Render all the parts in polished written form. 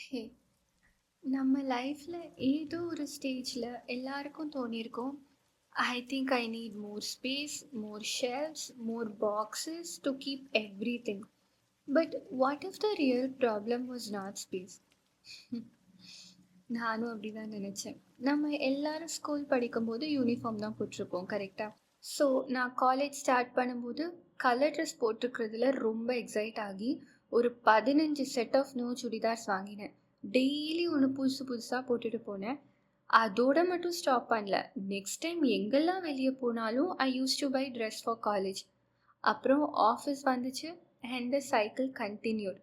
ஹே! நம்ம லைஃப்ல ஏதோ ஒரு ஸ்டேஜ்ல எல்லாருக்கும் தோணியிருக்கும். I think I need more space, more shelves, more boxes to keep everything. But what if the real problem was not space? நானும் அப்படிதான் நினைச்சேன். நம்ம எல்லாரும் ஸ்கூல் படிக்கும்போது யூனிஃபார்ம் தான் போட்டிருப்போம், கரெக்டா? ஸோ நான் காலேஜ் ஸ்டார்ட் பண்ணும்போது கலர் ட்ரெஸ் போட்டிருக்கிறதுல ரொம்ப எக்ஸைட் ஆகி ஒரு 15 செட் ஆஃப் நியூ சுடிதார்ஸ் வாங்கினேன். டெய்லி ஒன்று புதுசு புதுசாக போட்டுட்டு போனேன். அதோட மட்டும் ஸ்டாப் பண்ணல. நெக்ஸ்ட் டைம் எங்கெல்லாம் வெளியே போனாலும் I use to buy dress for college. அப்புறம் ஆஃபீஸ் வந்துச்சு and the cycle continued.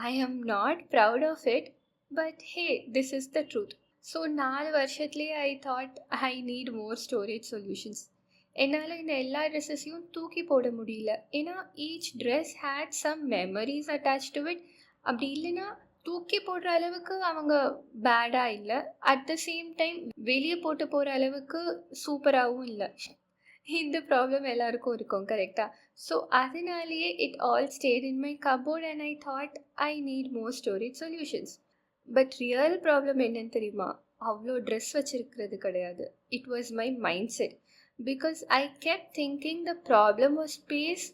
I am not proud of it, but hey, this is the truth. So 4 வருஷத்துலேயே I thought I need more storage solutions. என்னால் இந்த எல்லா ட்ரெஸ்ஸஸையும் தூக்கி போட முடியல. ஏன்னா each dress had some memories attach to it. அப்படி இல்லைன்னா தூக்கி போடுற அளவுக்கு அவங்க பேடாக இல்லை, அட் த சேம் டைம் வெளியே போட்டு போகிற அளவுக்கு சூப்பராகவும் இல்லை. இந்த ப்ராப்ளம் எல்லாருக்கும் இருக்கும், கரெக்டாக? ஸோ அதனாலேயே it all state in my cupboard and I thought I need more storage solutions. But real problem என்னன்னு தெரியுமா? அவ்வளோ ட்ரெஸ் வச்சிருக்கிறது கிடையாது. It was my mind set. Because I kept thinking the problem was space,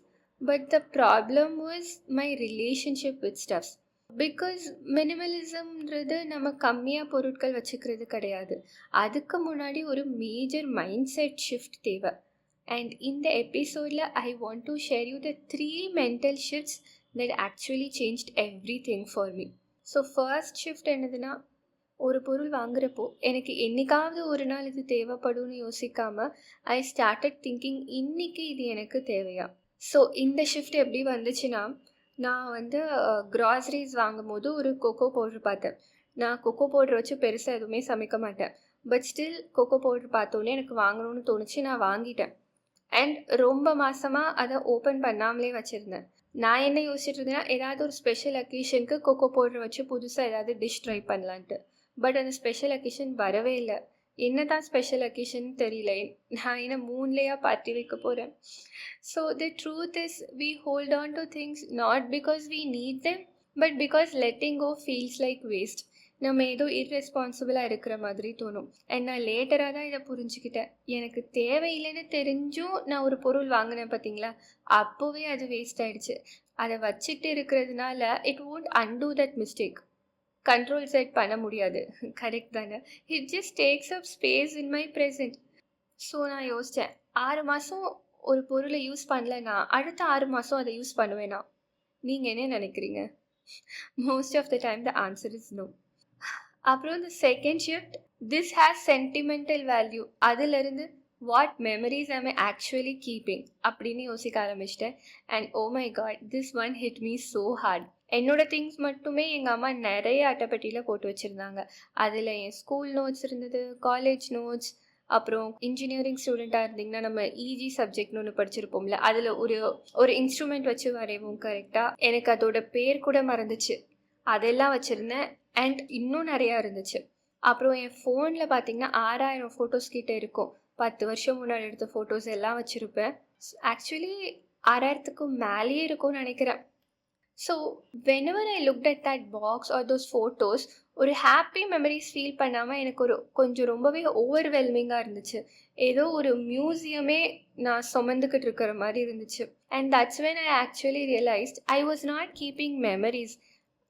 but the problem was my relationship with stuffs. Because மினிமலிசம்ன்றது நம்ம கம்மியாக பொருட்கள் வச்சுக்கிறது கிடையாது. அதுக்கு முன்னாடி ஒரு மேஜர் மைண்ட் செட் ஷிஃப்ட் தேவை. அண்ட் இந்த எபிசோடில் I want to share you the 3 mental shifts that actually changed every thing for me. So first shift என்னதுன்னா, ஒரு பொருள் வாங்குறப்போ எனக்கு என்னைக்காவது ஒரு நாள் இது தேவைப்படும்னு யோசிக்காம ஐ ஸ்டார்டட் திங்கிங், இன்னைக்கு இது எனக்கு தேவையா? ஸோ இந்த ஷிஃப்ட் எப்படி வந்துச்சுன்னா, நான் வந்து க்ராசரிஸ் வாங்கும் போது ஒரு கொக்கோ பவுடர் பார்த்தேன். நான் கொக்கோ பவுடர் வச்சு பெருசாக எதுவுமே சமைக்க மாட்டேன். பட் ஸ்டில் கொக்கோ பவுடர் பார்த்தோன்னே எனக்கு வாங்கணும்னு தோணுச்சு. நான் வாங்கிட்டேன். அண்ட் ரொம்ப மாதமாக அதை ஓப்பன் பண்ணாமலே வச்சுருந்தேன். நான் என்ன யோசிச்சுட்டு இருந்தேன்னா, ஏதாவது ஒரு ஸ்பெஷல் அக்கேஷனுக்கு கொக்கோ பவுடர் வச்சு புதுசாக ஏதாவது டிஷ் ட்ரை பண்ணலான்ட்டு. பட் அந்த ஸ்பெஷல் அக்கேஷன் வரவே இல்லை. என்ன தான் ஸ்பெஷல் அக்கேஷன் தெரியல. நான் என்ன 3 லேயா பார்ட்டி வைக்க போகிறேன்? So the truth is we hold on to things not because we need them, but because letting go feels like waste. நம்ம ஏதோ இர்ரெஸ்பான்சிபிளாக இருக்கிற மாதிரி தோணும். அண்ட் நான் லேட்டராக தான் இதை புரிஞ்சுக்கிட்டேன். எனக்கு தேவையில்லைன்னு தெரிஞ்சும் நான் ஒரு பொருள் வாங்கினேன் பார்த்தீங்களா, அப்போவே அது வேஸ்ட் ஆகிடுச்சு. அதை வச்சுக்கிட்டு இருக்கிறதுனால it won't undo that mistake. Control set பண்ண முடியாது, கரெக்ட் தானே? It just tax up space in my present. So நான் யோசித்தேன், 6 மாதம் ஒரு பொருளை யூஸ் பண்ணலன்னா அடுத்த 6 மாதம் அதை யூஸ் பண்ணுவேனா? நீங்கள் என்ன நினைக்கிறீங்க? Most of the time the answer is no. அப்புறம் இந்த second shift, this has sentimental value. அதிலிருந்து what memories I'm actually keeping அப்படின்னு யோசிக்க ஆரம்பிச்சிட்டேன். And oh my God, this one hit me so hard. என்னோடய திங்ஸ் மட்டுமே எங்கள் அம்மா நிறைய அட்டைப்பட்டியில் போட்டு வச்சுருந்தாங்க. அதில் என் ஸ்கூல் நோட்ஸ் இருந்தது, காலேஜ் நோட்ஸ், அப்புறம் இன்ஜினியரிங் ஸ்டூடெண்ட்டாக இருந்தீங்கன்னா நம்ம இஜி சப்ஜெக்ட்னு ஒன்று படிச்சிருப்போம்ல, அதில் ஒரு இன்ஸ்ட்ருமெண்ட் வச்சு வரைவோம், கரெக்டாக? எனக்கு அதோட பேர் கூட மறந்துச்சு. அதெல்லாம் வச்சுருந்தேன். அண்ட் இன்னும் நிறையா இருந்துச்சு. அப்புறம் என் ஃபோனில் பார்த்தீங்கன்னா 6000 ஃபோட்டோஸ் கிட்டே இருக்கும். 10 வருஷம் முன்னாடி எடுத்த ஃபோட்டோஸ் எல்லாம் வச்சுருப்பேன். ஆக்சுவலி 6000க்கு மேலேயே இருக்கும்னு நினைக்கிறேன். So whenever I looked at that box are those photos, ஒரு ஹாப்பி மெமரிஸ் ஃபீல் பண்ணாமல் எனக்கு கொஞ்சம் ரொம்பவே ஓவர்வெல்மிங்காக இருந்துச்சு. ஏதோ ஒரு மியூசியமே நான் சுமந்துக்கிட்டு இருக்கிற மாதிரி இருந்துச்சு. And that's when I actually realised I was not keeping memories.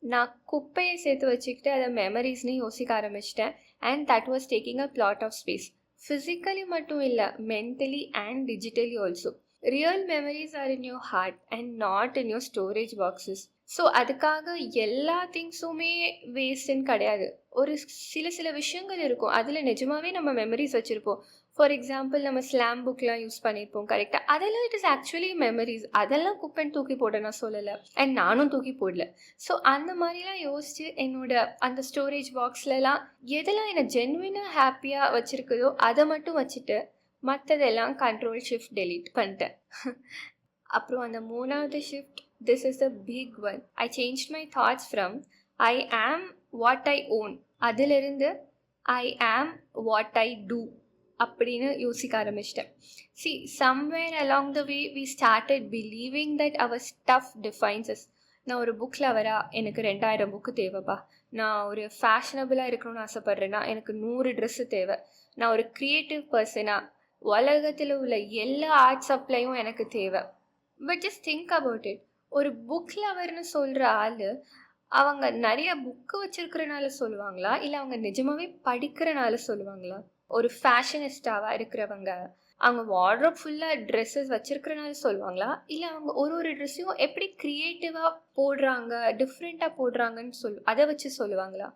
நான் குப்பையை சேர்த்து வச்சுக்கிட்டு அதை மெமரிஸ்னு யோசிக்க ஆரம்பிச்சிட்டேன். And that was taking a lot of space. Physically மட்டும் இல்லை, mentally and digitally also. Real memories are in your heart and not in your storage boxes. So அதுக்காக எல்லா திங்ஸுமே வேஸ்ட்டுன்னு கிடையாது. ஒரு சில விஷயங்கள் இருக்கும், அதில் நிஜமாகவே நம்ம மெமரிஸ் வச்சுருப்போம். ஃபார் எக்ஸாம்பிள், நம்ம ஸ்லாம் புக்லாம் யூஸ் பண்ணியிருப்போம், கரெக்டாக? அதெல்லாம் இட் இஸ் ஆக்சுவலி மெமரிஸ். அதெல்லாம் குப்பைன்னு தூக்கி போட நான் சொல்லலை, அண்ட் நானும் தூக்கி போடல. ஸோ அந்த மாதிரிலாம் யோசித்து என்னோட அந்த ஸ்டோரேஜ் பாக்ஸ்லலாம் எதெல்லாம் என்னை ஜென்வினாக ஹாப்பியாக வச்சுருக்குதோ அதை மட்டும் வச்சுட்டு மற்றதெல்லாம் கண்ட்ரோல் ஷிஃப்ட் டெலீட் பண்ணிட்டேன். அப்புறம் அந்த 3வது shift, this is the big one. I change my thoughts from I am what I own, அதிலிருந்து ஐ ஆம் வாட் ஐ டூ அப்படின்னு யோசிக்க ஆரம்பிச்சிட்டேன். See, somewhere along the way we started believing that our stuff defines us. நான் ஒரு book லவரா எனக்கு 2000 book தேவைப்பா. நான் ஒரு ஃபேஷனபிளாக இருக்கணும்னு ஆசைப்பட்றேன்னா எனக்கு 100 ட்ரெஸ்ஸு தேவை. நான் ஒரு க்ரியேட்டிவ் பர்சனா உலகத்தில் உள்ள எல்லா ஆர்ட் சப்ளையும் எனக்கு தேவை. But just think about it. ஒரு புக் லவர்னு சொல்கிற ஆள் அவங்க நிறைய புக்கு வச்சிருக்கிறனால சொல்லுவாங்களா, இல்லை அவங்க நிஜமாவே படிக்கிறனால சொல்லுவாங்களா? ஒரு ஃபேஷனிஸ்டாவாக இருக்கிறவங்க அவங்க வார்ட்ரோப் ஃபுல்லாக ட்ரெஸ்ஸஸ் வச்சிருக்கிறனால சொல்லுவாங்களா, இல்லை அவங்க ஒரு ஒரு ட்ரெஸ்ஸையும் எப்படி க்ரியேட்டிவாக போடுறாங்க, டிஃப்ரெண்ட்டாக போடுறாங்கன்னு அதை வச்சு சொல்லுவாங்களா?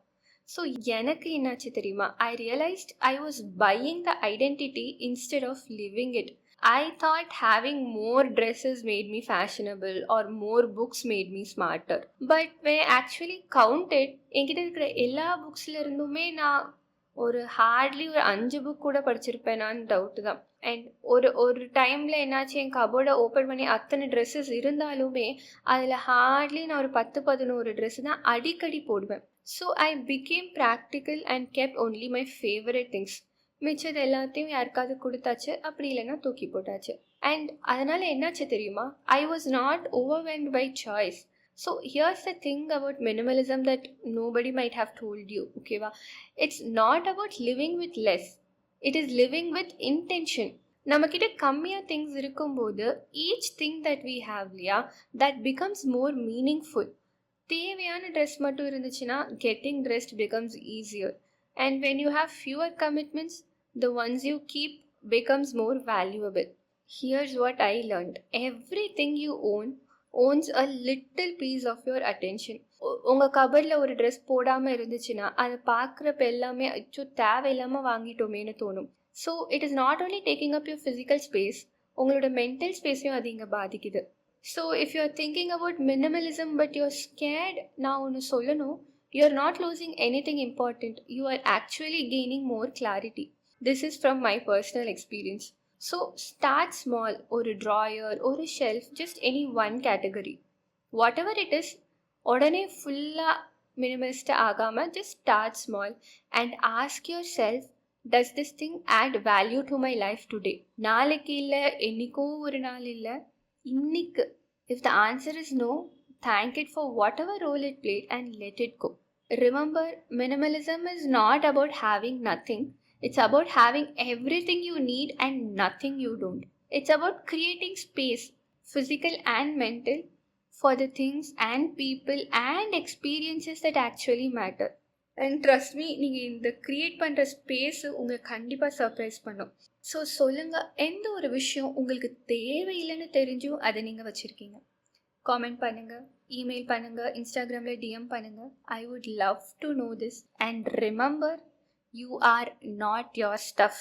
ஸோ எனக்கு என்னாச்சு தெரியுமா? I realised I was buying the identity instead of living it. I thought having more dresses made me fashionable or more books made me smarter. But when I actually counted, என்கிட்ட இருக்கிற எல்லா புக்ஸில் இருந்துமே நான் ஒரு Hartley ஒரு 5 book கூட படிச்சிருப்பேனான்னு doubt தான். And ஒரு டைமில் என்னாச்சு, என் கபோர்டை ஓப்பன் பண்ணி அத்தனை ட்ரெஸ்ஸஸ் இருந்தாலுமே அதில் ஹார்ட்லி நான் ஒரு 10-11 ட்ரெஸ்ஸு தான் அடிக்கடி போடுவேன். So I became practical and kept only my favourite things. மிச்சது எல்லாத்தையும் யாருக்காவது கொடுத்தாச்சு, அப்படி இல்லைன்னா தூக்கி போட்டாச்சு. அண்ட் அதனால் என்னாச்சு தெரியுமா? I was not overwhelmed by choice. So here's the thing about minimalism that nobody might have told you. ஓகேவா? It's not about living with less, it is living with intention. நம்மக்கிட்ட கம்மியாக திங்ஸ் இருக்கும்போது each thing that we have இல்லையா, that becomes more meaningful. தேவையான dress மட்டும் இருந்துச்சுன்னா getting dressed becomes easier. And when you have fewer commitments, the ones you keep becomes more valuable. Here's what I learned. Everything you owns a little piece of your attention. உங்கள் கபரில் ஒரு dress போடாமல் இருந்துச்சுன்னா அதை பார்க்குறப்ப எல்லாமே அச்சோ தேவையில்லாமல் வாங்கிட்டோமேனு தோணும். So it is not only taking up your physical space, உங்களோட மென்டல் ஸ்பேஸையும் அது இங்கே பாதிக்குது. So if you are thinking about minimalism but you're scared, நான் ஒன்று சொல்லணும். You're not losing anything important. You are actually gaining more clarity. This is from my personal experience. So start small, or a drawer, or a shelf, just any one category. Whatever it is, odane fulla minimalist agama, just start small and ask yourself, does this thing add value to my life today? Naalekku illa, ennikko oru naal illa, innikku. If the answer is no, thank it for whatever role it played and let it go. Remember, minimalism is not about having nothing. It's about having everything you need and nothing you don't. It's about creating space, physical and mental, for the things and people and experiences that actually matter. And trust me, நீங்கள் இந்த create பண்ணுற space உங்களை கண்டிப்பாக surprise பண்ணும். So சொல்லுங்கள், எந்த ஒரு விஷயம் உங்களுக்கு தேவையில்லைன்னு தெரிஞ்சும் அதை நீங்கள் வச்சுருக்கீங்க? காமெண்ட் பண்ணுங்கள், இமெயில் பண்ணுங்கள், இன்ஸ்டாகிராமில் டிஎம் பண்ணுங்கள். I would love to know this. And remember, you are not your stuff.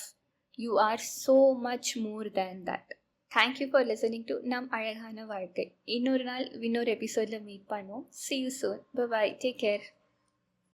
You are so much more than that. Thank you for listening to நம் அழகான வாழ்க்கை. இன்னொரு நாள் இன்னொரு எபிசோடில் மீட் பண்ணுவோம். See you soon. Bye bye. Take care.